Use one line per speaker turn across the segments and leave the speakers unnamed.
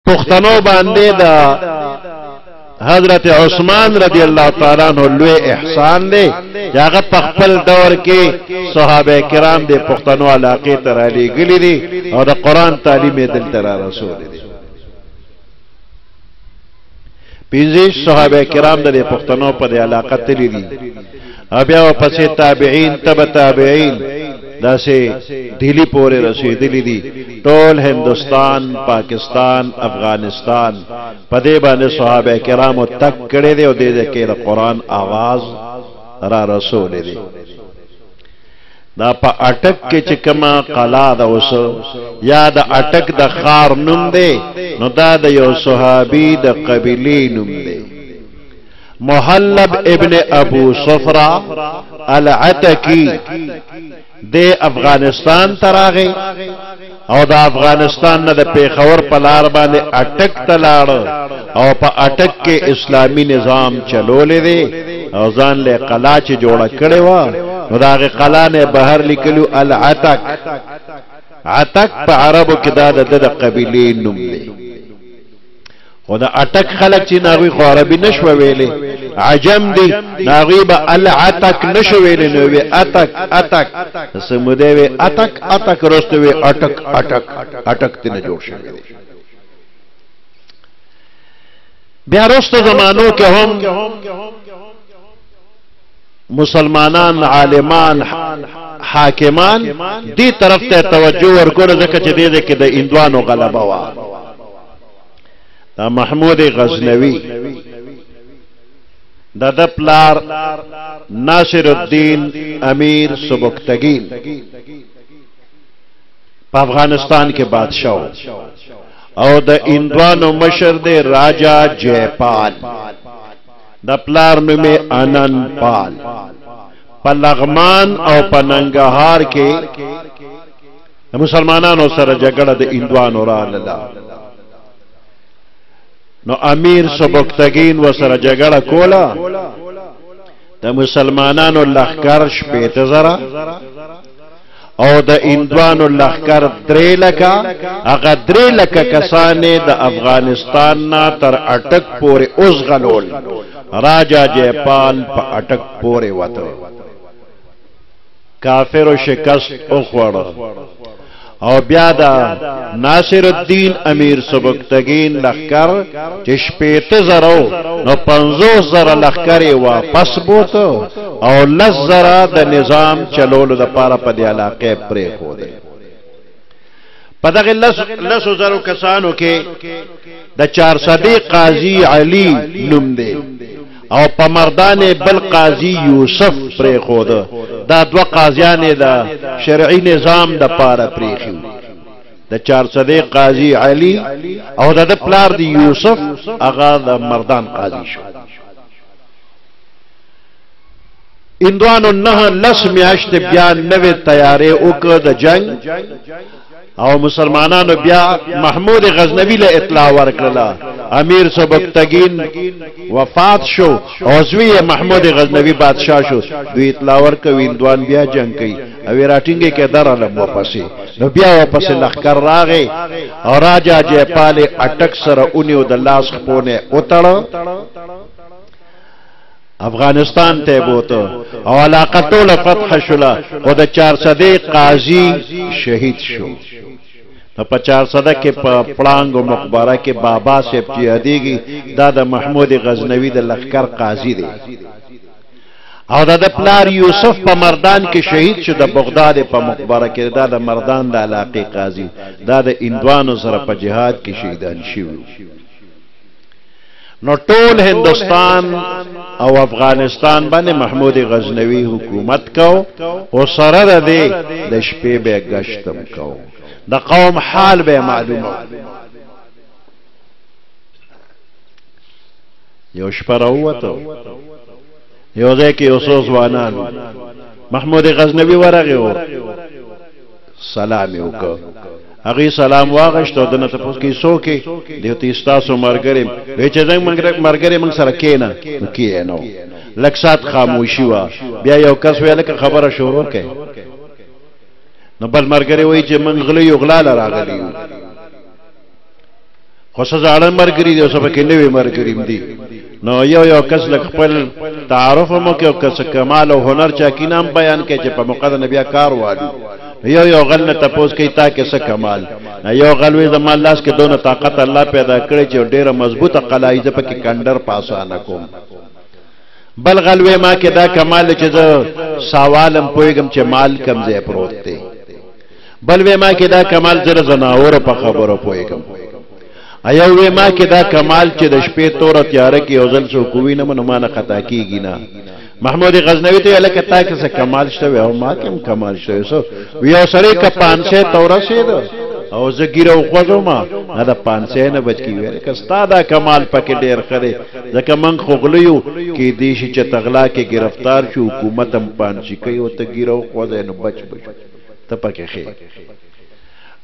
پښتنو باندې د حضرت عثمان رضی الله تعالی عنہ لوی احسان دی چې هغه په خپل دور کې صحابه کرام د پښتنو علاقې ته را لېږلي دي او د قرآن تعلیم یې دلته را رسولي دي. 15 صحابه کرام د پښتنو په علاقه تللي دي او بیا ورپسې تابعین تبع تابعین داسې دلی پورې رسیدلی دي. ټول هندوستان، پاکستان، افغانستان په دې باندې صحابه کرامو تک کړي دي او دې کې د قرآن आवाज را رسولې دي. دا په اٹک کې چې کومه قلا ده اوس یا د اٹک د خار نوم دی نو دا د یو صحابي د قبیلې نوم دی. محلب ابن ابو صفرہ العتکی د افغانستان تراغه او د افغانستان نه د پیښور په لار باندې اٹک تلاړ او په اٹک کې اسلامی نظام چلولې دي او ځان له قلا چې جوړه کړې و نو داغه قلا نه بهر لیکلو العتک. عتک په عربو کې دا د قبیلې نوم دی. او دا اٹک خلق چې ناغوی خو عربي نشو ویلې عجم دی ناغوی به العتک نشو ویلې نو وی اتک اتک سموده وی اتک اتک رسته وی اٹک اٹک اٹک تنه جوړ شوی. بیا رسته زمانو کې هم مسلمانان عالمان حاکمان دی طرف ته توجه ورکول ځکه چې دې کې د هندوانو غلبه وا. دا محمود غزنوی دا د پلار ناصر الدین امیر سبکتگین په افغانستان کې بادشاہ او د هندوانو مشر دی راجا جیپال. د پلار نوم انن پال. په لغمان او په ننګرهار کې مسلمانانو سره جګړه د هندوانو را لاله نو امیر سبکتگین و سره جګړه کوله د مسلمانانو لخر 80,000 او د هندوانو لخر 3 لکه هغه 3 لکه کسانې د افغانستان نه تر اٹک پورې اوسغلول. راجا جیپال په اٹک پورې وته کافر شکست اوخوړ او بیا دا ناصر الدین امیر سبکتگین لخکر چې 80,000 نو 50,000 لخکر واپس بوته او 10,000 د نظام چلولو د پاره په دې علاقې پرې خو ده. په دغه 10,000 کسانو کې د 400 قاضي علي نوم دی او په مردان بل قاضي یوسف پرې خو ده. دا دو قاضیان د شرعي نظام د پاره پریخو د 400 قاضي علي او د پلار دی یوسف هغه د مردان قاضي شو. هندوانو نه لس میاشت بیا نوې تیارې وکړه د جنگ او مسلمانانو بیا محمود غزنوی له اطلاع ورکړه امیر سبکتگین وفات شو او زوی محمود غزنوی بادشاہ شو. دوی اطلاع ورکوي هندوان بیا جنگ کوي او راټینګه کې درالم واپسې نو بیا واپس لخر راغی او راجا جیپال اٹک سره اونیو د لاس خپونه اوتړه افغانستان ته بوته او علاقه ټول فتح شولا او د 400 قاضي شهید شو. په 400 کې په پړانګ او مقبره کې بابا صاحب چې یادېږي دا د محمود غزنوی د لخر قاضي دی او دا د پلار یوسف په مردان کې شهید شو. د بغداد په مقبره کې دا د مردان د علاقې قاضي دا د هندوانو سره په جهاد کې شهیدان شوی. نو ټول هندوستان او افغانستان باندې محمود غزنوی حکومت کو او سره د شپې به گشتم کو د قوم حال به معلومه. یو شپه راووته یو ځای کې یو څو ځوانان محمود غزنوی ورغه سلام یې وکړ. هغه سلام واغشت او دنه تاسو کې څوک دی ته تاسو مرګریم وی چې زنګ مرګریم موږ سره کېنا کېنو لکسات خاموشي وا. بیا یو کس ویل که خبره شروع کړي نو بل مرګري وای چې موږ غلې یو غلا راغلی خو سزاړه مرګري دی اوس پکې نوې مرګریم دي نو یو کس لک خپل تعارف مو کې او کس کمال او هنر چا کې نام بیان کوي چې په مقدم بیا کار وادي یو غل نه تپوس کوي تا کې څه کمال یو غلوي زمال لاس کې دونه طاقت الله پیدا کړی چې ډیره مضبوطه قلایزه پکې کندر پاسانه کوم بل غلوي ما کې دا کمال چې زه سوالم پويګم چې مال کم ځای پروت دی بل وې ما کې دا کمال زره زناور په خبرو پويګم ایو وې ما کې دا کمال چې د شپې تور تیار کې اوزل سو کوی نه منه خطا کیږي نه محمود غزنوی ته لکه تا کې څه کمال شته او ما کې کمال شته سو یو سره ک 500 تورسه ده او زګیرو خوځو ما دا 500 نه بچ کی وره کستا دا کمال پکې ډیر خره ځکه من خوغلیو کې دیشي چې تغلا کې گرفتار شو حکومت هم پانشي کوي او ته ګیرو خوځې نو بچ ته پکې خې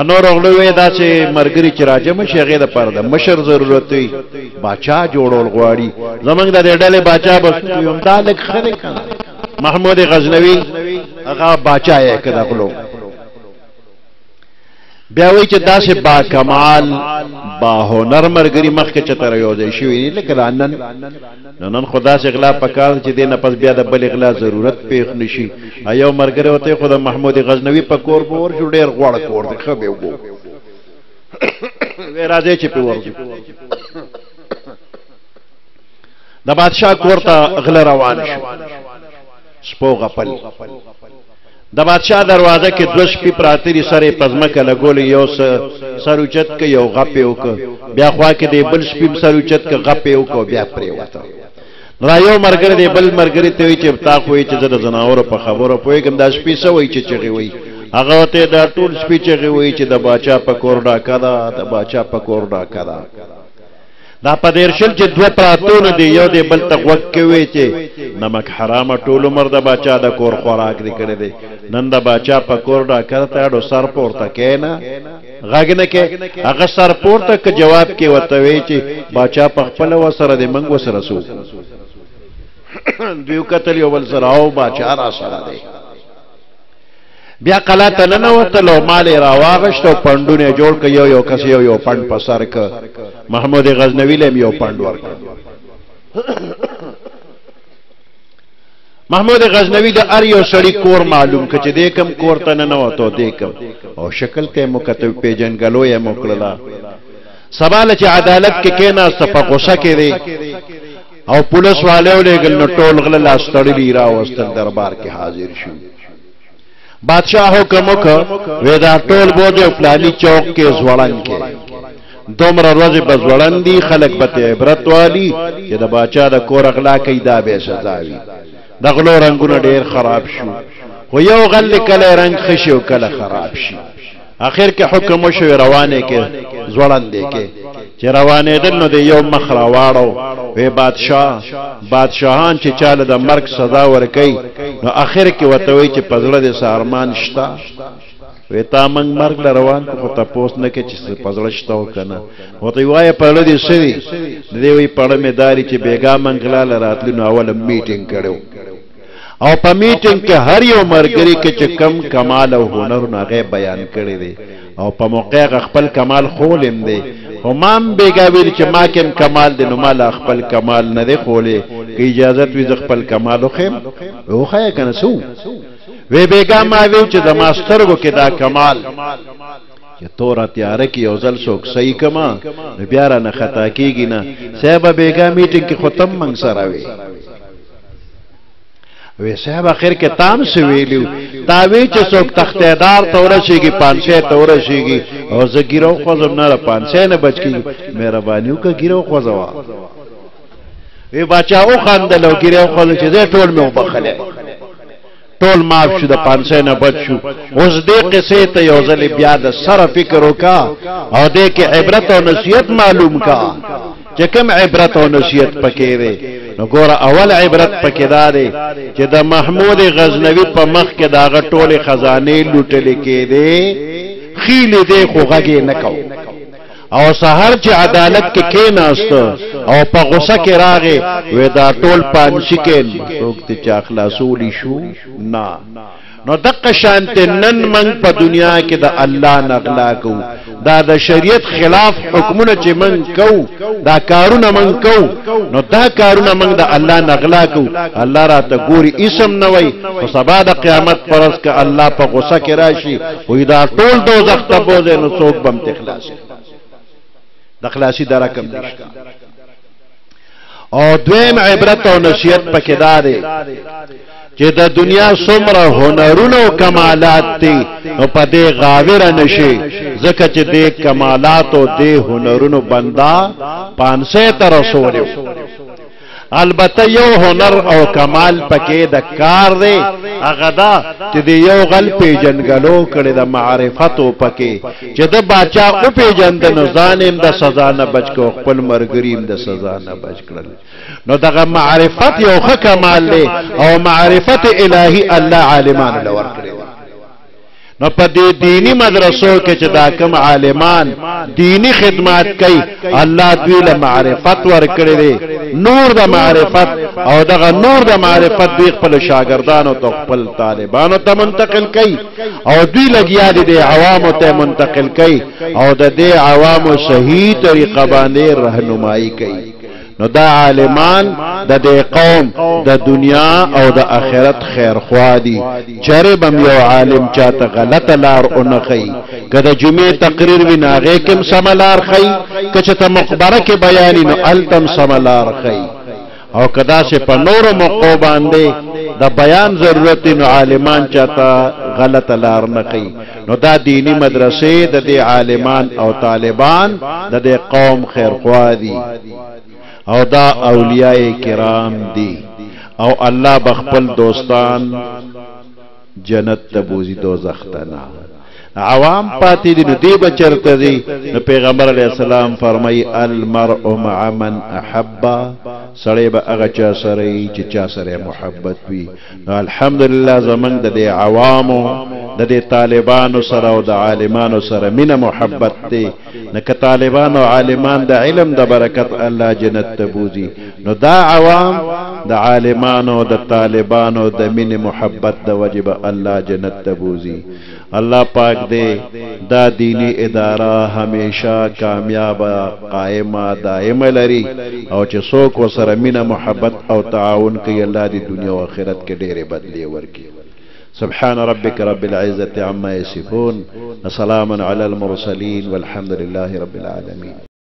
انور اغلوې دا چې مرګري چې راجم شيغه د پرده مشر ضرورت وي باچا جوړول غواړي زمنګ د ډلې باچا بس یو تعلق خره کنه محمود غزنوی هغه باچا یې کړه غلو بیا وی چې داسې با کمال با هنر مرګري مخ کې چتر یو ځای شوی نه لکه نن خدا سے اغلا پکار چې دینه پس بیا د بل اغلا ضرورت پیښ نشي ایو مرګره وته خدا محمود غزنوی په کور پور جوړ ډیر غوړ کور دی خبه وګو وې راځي چې په ورځ د بادشاہ کور ته اغلا روان شو سپو غپل د بادشاہ دروازه کې دوش پی پراتری سره پزمکه لګول یو سروچت کې یو غپې وک بیا خوا کې دی بل شپیم سروچت کې غپې وک بیا پرې وته را یو مرګره دی بل مرګره ته وی چې تا خو چې د زناور په خبره پويګم د شپې سوې چې چغي وي هغه ته دا ټول شپې چغي وي چې د باچا په کور ډاکا دا د باچا په کور ډاکا دا دا پدیرشل چې دوه پراتونه دی یو دی بل تقوک کوي چې نمک حرام ټول عمر د باچا د کور خوراک دی کړی دی نن د باچا په کور ډاکا ته اډو سر پورته کینا غاګنه کې هغه سر پورته ک جواب کې وته وی چې باچا په خپل وسره دی منګ وسره سو دیو قتل یو بل سره او باچا را سره دی بیا قلا ته نه وتلو مال را واغشت او پندونه جوړ ک یو کس یو پند په سر ک محمود غزنوی لم یو پند ورک محمود غزنوی د ار یو سړی کور معلوم ک چې د کم کور ته نه وته د کم او شکل ته مکتب پیجن غلو یې موکړلا سوال چې عدالت کې کینا صفه غوسه کې دی او پولیس والو لګل نو ټول غل لاس تړلی را واستل دربار کې حاضر شو بادشاہ حکم وکړ ودا ټول بوجو پلانی چوک کې زوړن کې دومره ورځې بزوړن دي خلک به عبرت والی چې د باچا د کور اغلا کوي دا به سزا وي د غلو رنگونه ډیر خراب شو خو یو غل کله رنگ خشي او کله خراب شي اخر کې حکم شو روانه کې زوړن دي کې چې روانه دل نو د یو مخ را واړو وی بادشاہان چې چاله د مرګ سزا ورکي نو اخر کې وته وی چې پزړه د سارمان شتا وی تا من مرګ روان خو تاسو نه کې چې پزړه شتا وکنه وته وای په لدی سړي دی وی پړه مېداري چې بیګا منګلا راتلو نو اول میټینګ کړو او په میټینګ کې هر یو مرګري کې چې کم کمال او هنر نه بیان کړی دی او په موقع خپل کمال خولم دی همام بیگا ویل چې ما کم کمال دی نو مال خپل کمال نه دی خولې کې اجازه وي خپل کمال خو خو کنه سو وی بیگا ما ویل چې د ماسترګو کې دا کمال چې تور تیار کې یو ځل څوک صحیح کما بیا را نه خطا کیږي نه صاحب بیگا میټینګ کې ختم منګ سره وي وی صاحب اخر کې تام سویلو دا وی چې څوک تختیدار تورشيږي 500 تورشيږي او زه ګیرو خو زم نه 500 نه بچ کی مهرباني وکړه ګیرو خو زوا وی بچاو خاندلو ګیرو خو چې زه ټول مې وبخله ټول معاف شو د 500 نه بچ شو اوس دې قصې ته یو ځل بیا د سره فکر وکا او دې کې عبرت او نصیحت معلوم کا چې کوم عبرت او نصیحت پکې دی نو ګوره اول عبرت پکې دی چې د محمود غزنوی په مخ کې داغه ټوله خزانه لوټل کېده خیل دې خو غږی نکاو او سحر چې عدالت کې کېناست او په غوسه کې راغې وې دا ټول پانشي کې څوک ته چا خلاصولې شو نه نو دغه شانت نن من په دنیا کې د الله نغلا کو دا د شریعت خلاف حکمونه چې من کو دا کارونه من کو نو دا کارونه من د الله نغلا کو الله را ته ګوري اسم نه وای او سبا د قیامت پرس ک الله په غصه کې راشي وې دا ټول دوزخ ته بوزه نو څوک بم تخلاص د خلاصي درکم نشته او دویم عبرت او نصیحت پکې داري چې د دنیا څومره هنرونه او کمالات دي او په دې غاوره نشي ځکه چې دې کمالات او دې هنرونو بندا 500 تر رسول البته یو هنر او کمال پکې د کار دی هغه دا چې د یو غل پیجنګلو کړي د معرفت او پکې چې د باچا او پیجند نو ځانم د سزا نه بچ کو خپل مرګریم د سزا نه بچ کړل نو دغه معرفت یو ښه کمال دی او معرفت الهی الله عالمان لور کړی نو په دې دینی مدرسو کې چې دا کوم عالمان دینی خدمات کوي الله دوی له معرفت ورکړي دي نور د معرفت او دغه نور د معرفت دوی خپل شاګردانو ته خپل طالبانو ته منتقل کوي او دوی لګیا دي عوامو ته منتقل کوي او د دې عوامو صحیح طریقه باندې راهنمایي کوي نو دا عالمان د دې قوم د دنیا او د آخرت خیر خوا دي چربم یو عالم چاته غلط لار اونخی کله جمعه تقریر ویناغه کوم سملار خی کچه ته مقبره کې بیان نو التم سملار خی او کدا سے په نور موقع باندې د بیان ضرورت نو عالمان چاته غلط لار نخی نو دا دینی مدرسې د دې عالمان او طالبان د دې قوم خیر خوا دي او دا اولیاء کرام دی او الله بخپل دوستان جنت تبوزی دوزخ تنا عوام پاتی دی نو دی بچرت دی نو پیغمبر علیہ السلام فرمائی المرء مع من احبا سڑے با اغا چا سرئی چی چا سرے محبت بی نو الحمدللہ زمان دا دی عوامو دا دی طالبانو سر او دا عالمانو سر من محبت دی نک طالبان او عالمان دا علم دا برکت اللہ جنت تبوزی نو دا عوام دا عالمانو دا طالبانو دا من محبت دا وجب اللہ جنت تبوزی اللہ پاک دے دا دینی ادارہ ہمیشہ کامیاب قائمہ دائم لری او چه سوک و سر من محبت او تعاون کی اللہ دی دنیا و آخرت کے ڈیر بدلی ورکی سبحان ربك رب العزة عما يصفون وسلام على المرسلين والحمد لله رب العالمين.